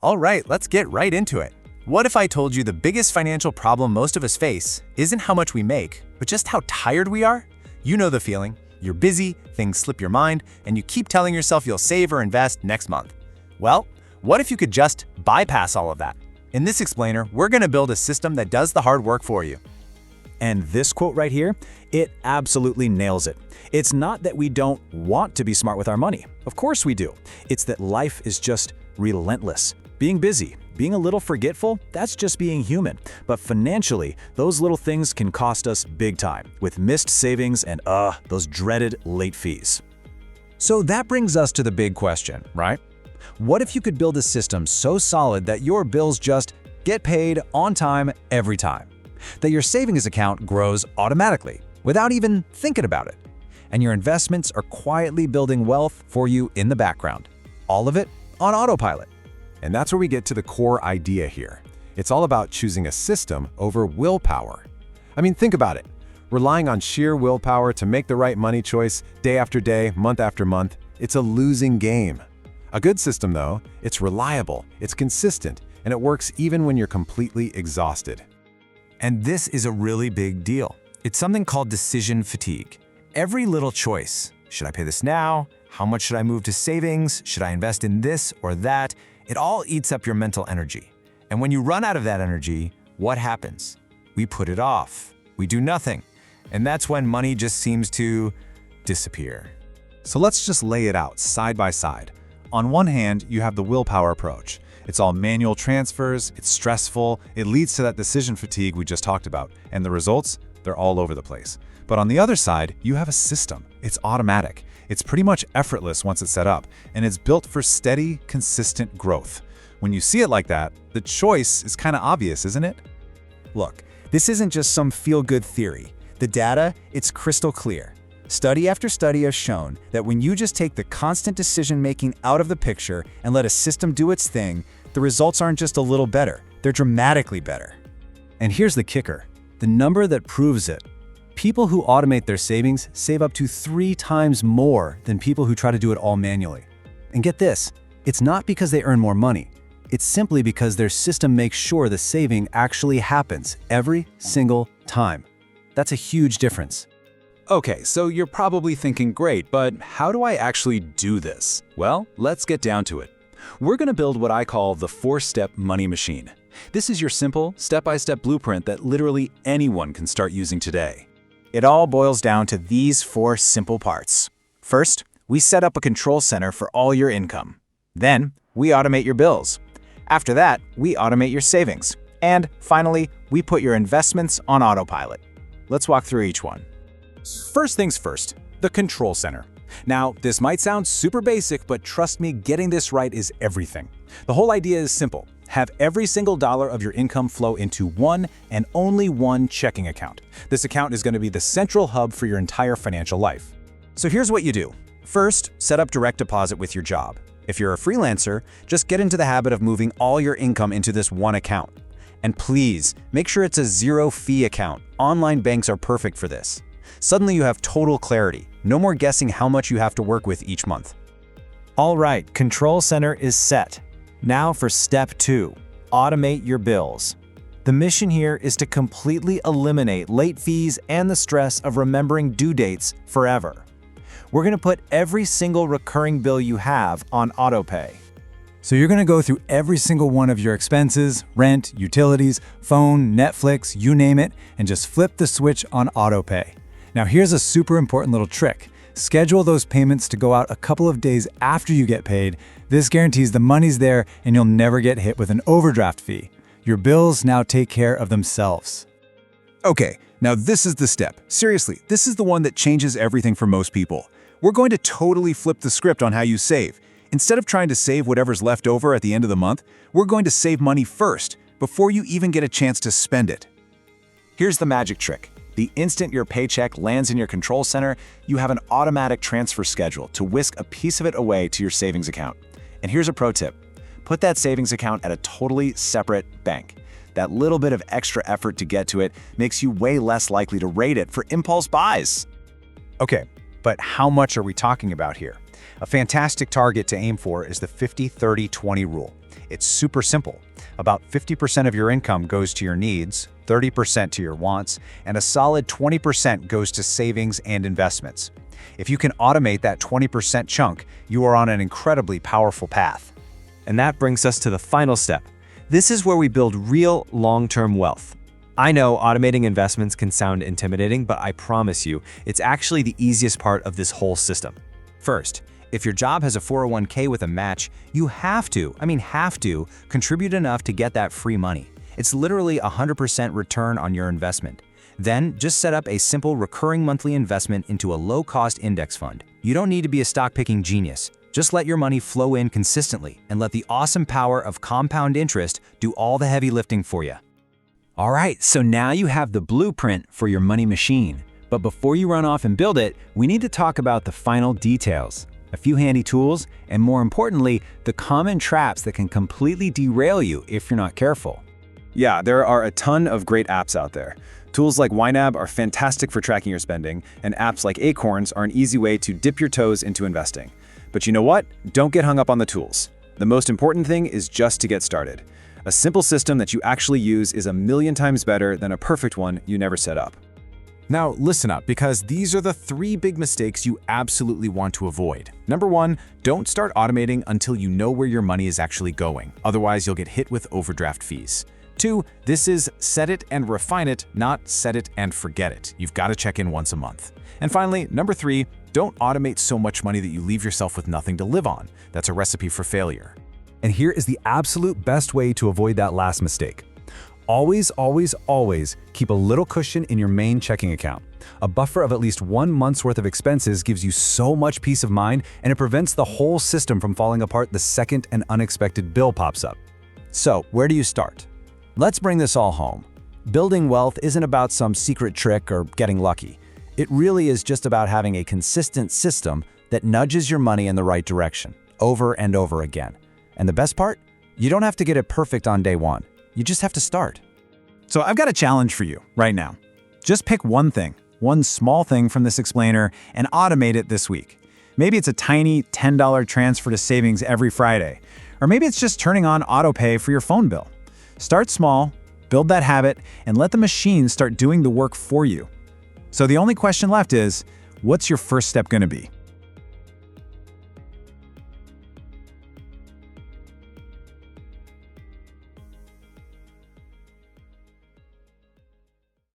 All right, let's get right into it. What if I told you the biggest financial problem most of us face isn't how much we make, but just how tired we are? You know the feeling. You're busy, things slip your mind, and you keep telling yourself you'll save or invest next month. Well, what if you could just bypass all of that? In this explainer, we're going to build a system that does the hard work for you. And this quote right here, it absolutely nails it. It's not that we don't want to be smart with our money. Of course we do. It's that life is just relentless. Being busy, being a little forgetful, that's just being human. But financially, those little things can cost us big time, with missed savings and those dreaded late fees. So that brings us to the big question, right? What if you could build a system so solid that your bills just get paid on time every time? That your savings account grows automatically, without even thinking about it. And your investments are quietly building wealth for you in the background. All of it on autopilot. And that's where we get to the core idea here. It's all about choosing a system over willpower. I mean, think about it. Relying on sheer willpower to make the right money choice day after day, month after month, it's a losing game. A good system, though, it's reliable, it's consistent, and it works even when you're completely exhausted. And this is a really big deal. It's something called decision fatigue. Every little choice, should I pay this now? How much should I move to savings? Should I invest in this or that? It all eats up your mental energy. And when you run out of that energy, what happens? We put it off. We do nothing. And that's when money just seems to disappear. So let's just lay it out side by side. On one hand, you have the willpower approach. It's all manual transfers, it's stressful, it leads to that decision fatigue we just talked about, and the results, they're all over the place. But on the other side, you have a system. It's automatic. It's pretty much effortless once it's set up, and it's built for steady, consistent growth. When you see it like that, the choice is kind of obvious, isn't it? Look, this isn't just some feel-good theory. The data, it's crystal clear. Study after study has shown that when you just take the constant decision-making out of the picture and let a system do its thing, the results aren't just a little better, they're dramatically better. And here's the kicker, the number that proves it. People who automate their savings save up to 3 times more than people who try to do it all manually. And get this, it's not because they earn more money. It's simply because their system makes sure the saving actually happens every single time. That's a huge difference. Okay, so you're probably thinking, great, but how do I actually do this? Well, let's get down to it. We're going to build what I call the 4-step money machine. This is your simple, step-by-step blueprint that literally anyone can start using today. It all boils down to these 4 simple parts. First, we set up a control center for all your income. Then, we automate your bills. After that, we automate your savings. And finally, we put your investments on autopilot. Let's walk through each one. First things first, the control center. Now, this might sound super basic, but trust me, getting this right is everything. The whole idea is simple. Have every single dollar of your income flow into one and only one checking account. This account is going to be the central hub for your entire financial life. So here's what you do. First, set up direct deposit with your job. If you're a freelancer, just get into the habit of moving all your income into this one account. And please, make sure it's a zero-fee account. Online banks are perfect for this. Suddenly you have total clarity. No more guessing how much you have to work with each month. All right, Control Center is set. Now for step 2, automate your bills. The mission here is to completely eliminate late fees and the stress of remembering due dates forever. We're going to put every single recurring bill you have on autopay. So you're going to go through every single one of your expenses, rent, utilities, phone, Netflix, you name it, and just flip the switch on autopay. Now here's a super important little trick. Schedule those payments to go out a couple of days after you get paid. This guarantees the money's there and you'll never get hit with an overdraft fee. Your bills now take care of themselves. Okay, now this is the step. Seriously, this is the one that changes everything for most people. We're going to totally flip the script on how you save. Instead of trying to save whatever's left over at the end of the month, we're going to save money first, before you even get a chance to spend it. Here's the magic trick. The instant your paycheck lands in your control center, you have an automatic transfer schedule to whisk a piece of it away to your savings account. And here's a pro tip. Put that savings account at a totally separate bank. That little bit of extra effort to get to it makes you way less likely to raid it for impulse buys. Okay, but how much are we talking about here? A fantastic target to aim for is the 50-30-20 rule. It's super simple. About 50% of your income goes to your needs, 30% to your wants, and a solid 20% goes to savings and investments. If you can automate that 20% chunk, you are on an incredibly powerful path. And that brings us to the final step. This is where we build real long-term wealth. I know automating investments can sound intimidating, but I promise you, it's actually the easiest part of this whole system. First, if your job has a 401k with a match, you have to contribute enough to get that free money. It's literally 100% return on your investment. Then, just set up a simple recurring monthly investment into a low-cost index fund. You don't need to be a stock-picking genius. Just let your money flow in consistently and let the awesome power of compound interest do all the heavy lifting for you. All right, so now you have the blueprint for your money machine. But before you run off and build it, we need to talk about the final details. A few handy tools, and more importantly, the common traps that can completely derail you if you're not careful. Yeah, there are a ton of great apps out there. Tools like YNAB are fantastic for tracking your spending, and apps like Acorns are an easy way to dip your toes into investing. But you know what? Don't get hung up on the tools. The most important thing is just to get started. A simple system that you actually use is a million times better than a perfect one you never set up. Now listen up, because these are the 3 big mistakes you absolutely want to avoid. Number 1, don't start automating until you know where your money is actually going. Otherwise, you'll get hit with overdraft fees. 2, this is set it and refine it, not set it and forget it. You've got to check in once a month. And finally, number 3, don't automate so much money that you leave yourself with nothing to live on. That's a recipe for failure. And here is the absolute best way to avoid that last mistake. Always, always, always keep a little cushion in your main checking account. A buffer of at least 1 month's worth of expenses gives you so much peace of mind, and it prevents the whole system from falling apart the second an unexpected bill pops up. So, where do you start? Let's bring this all home. Building wealth isn't about some secret trick or getting lucky. It really is just about having a consistent system that nudges your money in the right direction, over and over again. And the best part? You don't have to get it perfect on day one. You just have to start. So I've got a challenge for you right now. Just pick one thing, one small thing from this explainer, and automate it this week. Maybe it's a tiny $10 transfer to savings every Friday. Or maybe it's just turning on autopay for your phone bill. Start small, build that habit, and let the machine start doing the work for you. So the only question left is, what's your first step going to be?